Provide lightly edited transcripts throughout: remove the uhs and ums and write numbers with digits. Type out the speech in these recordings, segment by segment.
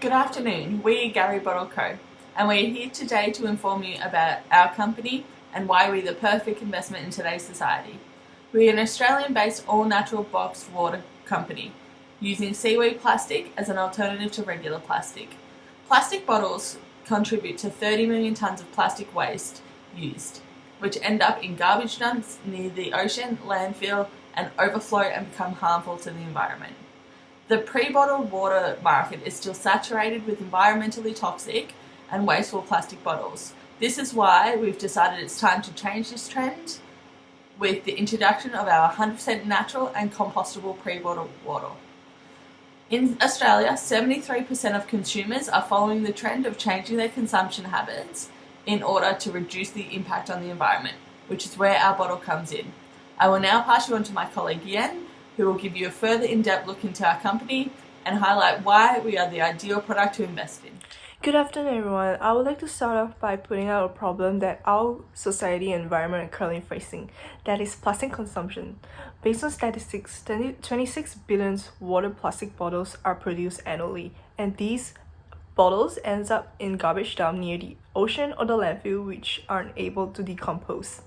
Good afternoon, we are Gary Bottle Co. and we're here today to inform you about our company and why we're the perfect investment in today's society. We're an Australian-based all-natural boxed water company using seaweed plastic as an alternative to regular plastic. Plastic bottles contribute to 30 million tonnes of plastic waste used, which end up in garbage dumps near the ocean, landfill, and overflow and become harmful to the environment. The pre-bottled water market is still saturated with environmentally toxic and wasteful plastic bottles. This is why we've decided it's time to change this trend with the introduction of our 100% natural and compostable pre-bottled water. In Australia, 73% of consumers are following the trend of changing their consumption habits in order to reduce the impact on the environment, which is where our bottle comes in. I will now pass you on to my colleague Yen, who will give you a further in-depth look into our company and highlight why we are the ideal product to invest in. Good afternoon, everyone. I would like to start off by putting out a problem that our society and environment are currently facing, that is plastic consumption. Based on statistics, 26 billion water plastic bottles are produced annually, and these bottles ends up in garbage dump near the ocean or the landfill, which aren't able to decompose.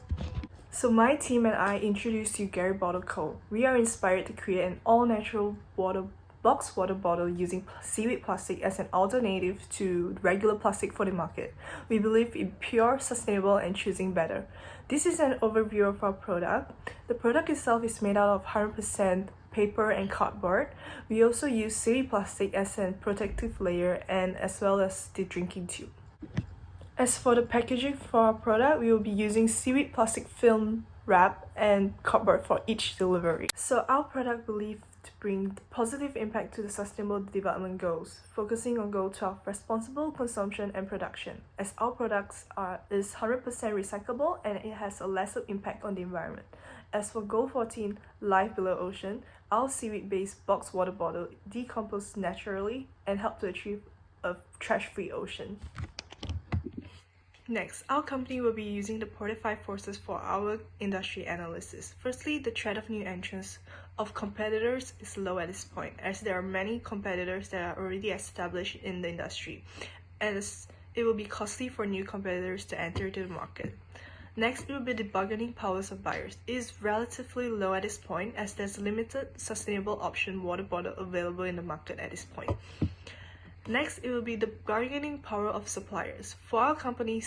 So my team and I introduced you Gary Bottle Co. We are inspired to create an all-natural boxed water bottle using seaweed plastic as an alternative to regular plastic for the market. We believe in pure, sustainable, and choosing better. This is an overview of our product. The product itself is made out of 100% paper and cardboard. We also use seaweed plastic as a protective layer and as well as the drinking tube. As for the packaging for our product, we will be using seaweed plastic film wrap and cardboard for each delivery. So our product believed to bring positive impact to the Sustainable Development Goals, focusing on Goal 12, responsible consumption and production, as our products is 100% recyclable and it has a lesser impact on the environment. As for Goal 14, life below ocean, our seaweed-based boxed water bottle decomposes naturally and help to achieve a trash-free ocean. Next, our company will be using the fortified forces for our industry analysis. Firstly, the threat of new entrants of competitors is low at this point, as there are many competitors that are already established in the industry, as it will be costly for new competitors to enter the market. Next, it will be the bargaining powers of buyers. It is relatively low at this point, as there's limited sustainable option water bottle available in the market at this point. Next, it will be the bargaining power of suppliers. For our company,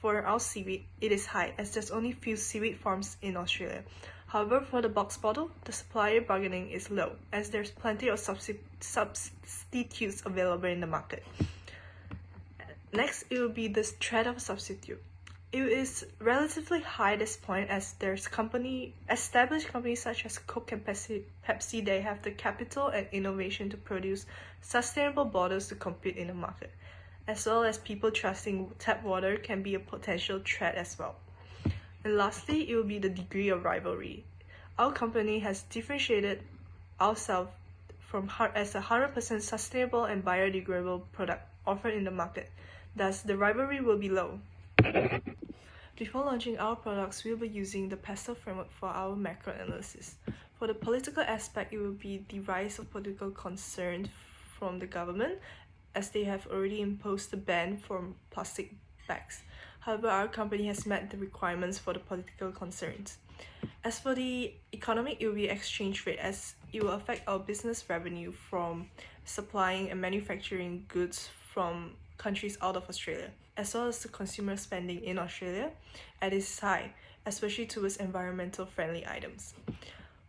for our seaweed, it is high, as there's only few seaweed farms in Australia. However, for the box bottle, the supplier bargaining is low, as there's plenty of substitutes available in the market. Next, it will be the threat of substitute. It is relatively high at this point, as there's established companies such as Coke and Pepsi. They have the capital and innovation to produce sustainable bottles to compete in the market, as well as people trusting tap water can be a potential threat as well. And lastly, it will be the degree of rivalry. Our company has differentiated ourselves as a 100% sustainable and biodegradable product offered in the market. Thus, the rivalry will be low. Before launching our products, we'll be using the PESTEL framework for our macro analysis. For the political aspect, it will be the rise of political concern from the government, as they have already imposed a ban for plastic bags. However, our company has met the requirements for the political concerns. As for the economic, it will be exchange rate, as it will affect our business revenue from supplying and manufacturing goods from countries out of Australia, as well as the consumer spending in Australia at its high, especially towards environmental friendly items.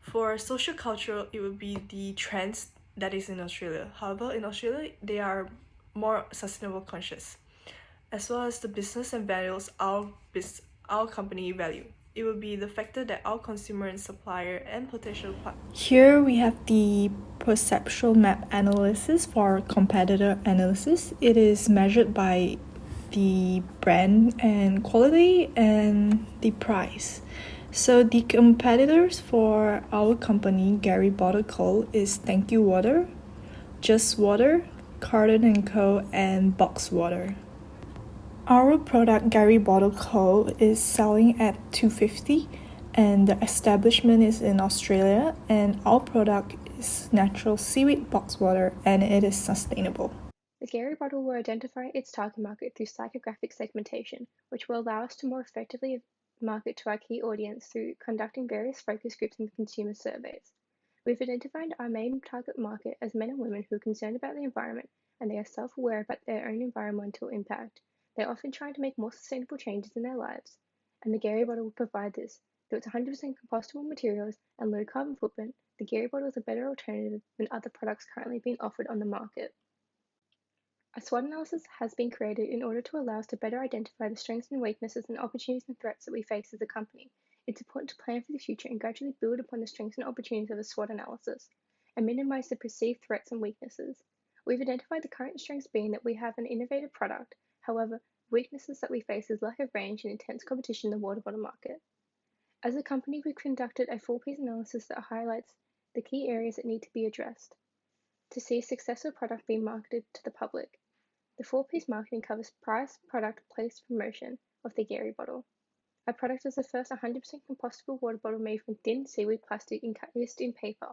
For social cultural, it will be the trends that is in Australia. However, in Australia, they are more sustainable conscious, as well as the business and values our company value. It will be the factor that our consumer and supplier and potential partner. Here we have the perceptual map analysis for competitor analysis. It is measured by the brand and quality and the price. So the competitors for our company, Gary Bottle Co., is Thank You Water, Just Water, Carden & Co., and Box Water. Our product, Gary Bottle Co., is selling at $2.50, and the establishment is in Australia, and our product is natural seaweed box water, and it is sustainable. The Gary bottle will identify its target market through psychographic segmentation, which will allow us to more effectively market to our key audience through conducting various focus groups and consumer surveys. We've identified our main target market as men and women who are concerned about the environment and they are self-aware about their own environmental impact. They're often trying to make more sustainable changes in their lives, and the Gary bottle will provide this. Through its 100% compostable materials and low carbon footprint, the Gary bottle is a better alternative than other products currently being offered on the market. A SWOT analysis has been created in order to allow us to better identify the strengths and weaknesses and opportunities and threats that we face as a company. It's important to plan for the future and gradually build upon the strengths and opportunities of a SWOT analysis and minimize the perceived threats and weaknesses. We've identified the current strengths being that we have an innovative product. However, weaknesses that we face is lack of range and intense competition in the water bottle market. As a company, we've conducted a full-piece analysis that highlights the key areas that need to be addressed to see a successful product being marketed to the public. The four-piece marketing covers price, product, place, promotion of the Gary bottle. Our product is the first 100% compostable water bottle made from thin seaweed plastic encased in paper.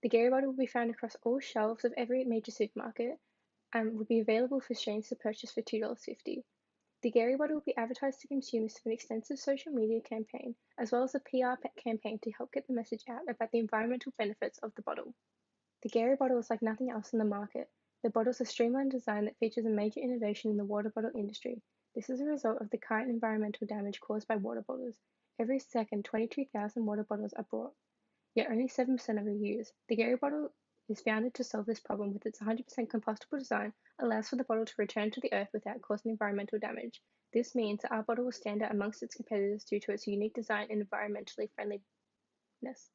The Gary bottle will be found across all shelves of every major supermarket and will be available for strangers to purchase for $2.50. The Gary bottle will be advertised to consumers through an extensive social media campaign, as well as a PR campaign to help get the message out about the environmental benefits of the bottle. The Gary bottle is like nothing else in the market. The bottle is a streamlined design that features a major innovation in the water bottle industry. This is a result of the current environmental damage caused by water bottles. Every second, 22,000 water bottles are bought, yet only 7% are reused. The Gary bottle is founded to solve this problem with its 100% compostable design, allows for the bottle to return to the earth without causing environmental damage. This means that our bottle will stand out amongst its competitors due to its unique design and environmentally friendliness.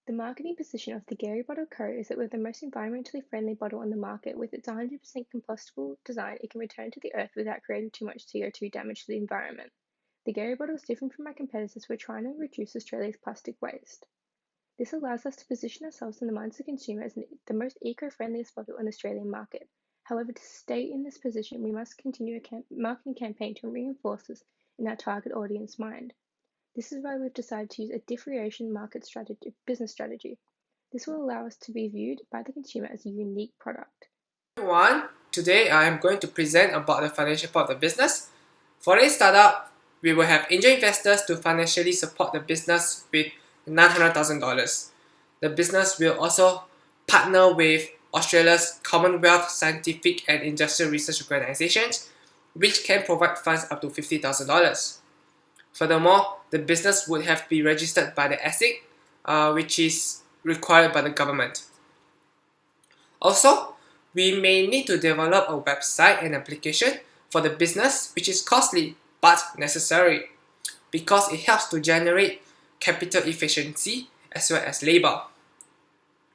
The marketing position of the Gary Bottle Co. is that we're the most environmentally friendly bottle on the market. With its 100% compostable design, it can return to the earth without creating too much CO2 damage to the environment. The Gary Bottle is different from our competitors. We're trying to reduce Australia's plastic waste. This allows us to position ourselves in the minds of consumers as the most eco-friendliest bottle on the Australian market. However, to stay in this position, we must continue a marketing campaign to reinforce this in our target audience mind. This is why we've decided to use a differentiation business strategy. This will allow us to be viewed by the consumer as a unique product. Everyone, today I am going to present about the financial part of the business. For a startup, we will have angel investors to financially support the business with $900,000. The business will also partner with Australia's Commonwealth Scientific and Industrial Research Organisations, which can provide funds up to $50,000. Furthermore, the business would have to be registered by the ASIC, which is required by the government. Also, we may need to develop a website and application for the business, which is costly but necessary because it helps to generate capital efficiency as well as labor.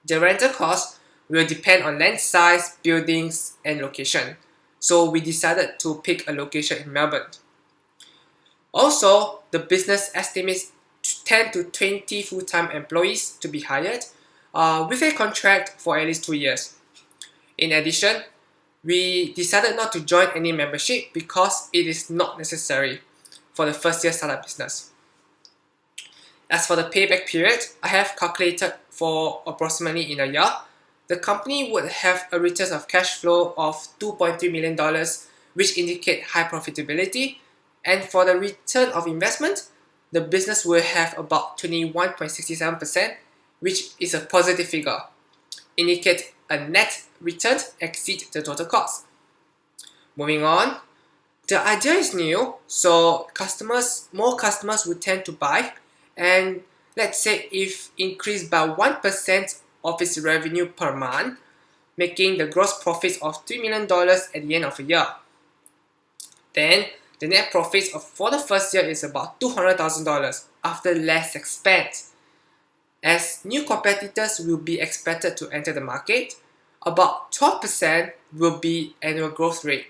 The rental cost will depend on land size, buildings, and location. So we decided to pick a location in Melbourne. Also, the business estimates 10 to 20 full-time employees to be hired with a contract for at least 2 years. In addition, we decided not to join any membership because it is not necessary for the first year startup business. As for the payback period, I have calculated for approximately in a year. The company would have a return of cash flow of $2.3 million, which indicate high profitability. And for the return of investment, the business will have about 21.67%, which is a positive figure, indicate a net return exceed the total cost. Moving on, the idea is new, so more customers will tend to buy, and let's say if increased by 1% of its revenue per month, making the gross profits of $3 million at the end of a year. Then the net profits for the first year is about $200,000 after less expense. As new competitors will be expected to enter the market, about 12% will be annual growth rate.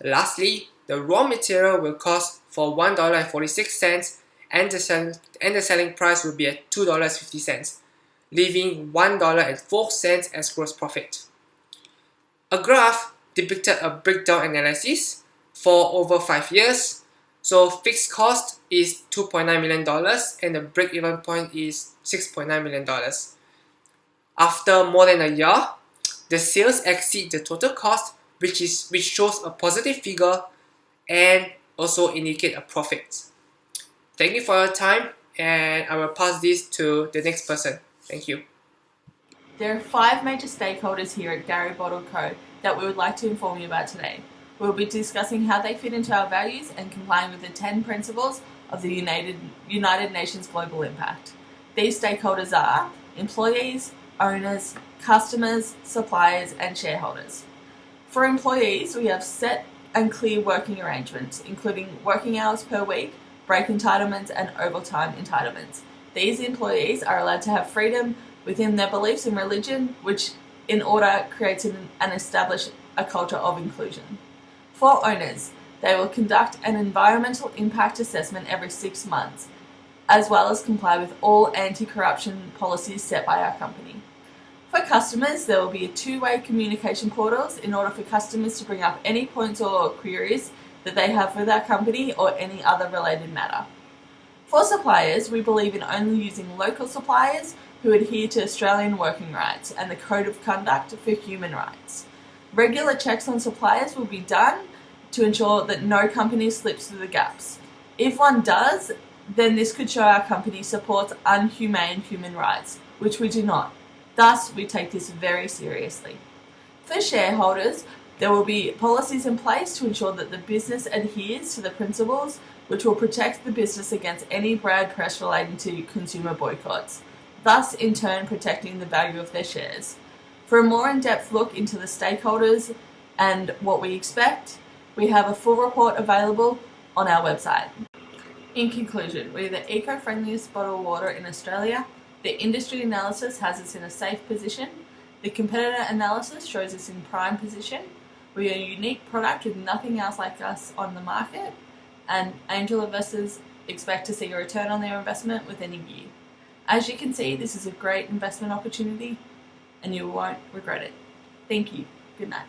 Lastly, the raw material will cost for $1.46 and the selling price will be at $2.50, leaving $1.04 as gross profit. A graph depicted a breakdown analysis for over 5 years. So fixed cost is $2.9 million and the break-even point is $6.9 million. After more than a year, the sales exceed the total cost, which shows a positive figure and also indicate a profit. Thank you for your time, and I will pass this to the next person. Thank you. There are 5 major stakeholders here at Gary Bottle Co. that we would like to inform you about today. We'll be discussing how they fit into our values and complying with the 10 principles of the United Nations Global Impact. These stakeholders are employees, owners, customers, suppliers, and shareholders. For employees, we have set and clear working arrangements, including working hours per week, break entitlements, and overtime entitlements. These employees are allowed to have freedom within their beliefs and religion, which in order creates and establish a culture of inclusion. For owners, they will conduct an environmental impact assessment every 6 months, as well as comply with all anti-corruption policies set by our company. For customers, there will be a 2-way communication portals in order for customers to bring up any points or queries that they have with our company or any other related matter. For suppliers, we believe in only using local suppliers who adhere to Australian working rights and the Code of Conduct for Human Rights. Regular checks on suppliers will be done to ensure that no company slips through the gaps. If one does, then this could show our company supports unhumane human rights, which we do not. Thus, we take this very seriously. For shareholders, there will be policies in place to ensure that the business adheres to the principles which will protect the business against any bad press relating to consumer boycotts, thus in turn protecting the value of their shares. For a more in-depth look into the stakeholders and what we expect, we have a full report available on our website. In conclusion, we are the eco-friendliest bottled water in Australia. The industry analysis has us in a safe position. The competitor analysis shows us in prime position. We are a unique product with nothing else like us on the market, and angel investors expect to see a return on their investment within a year. As you can see, this is a great investment opportunity and you won't regret it. Thank you. Good night.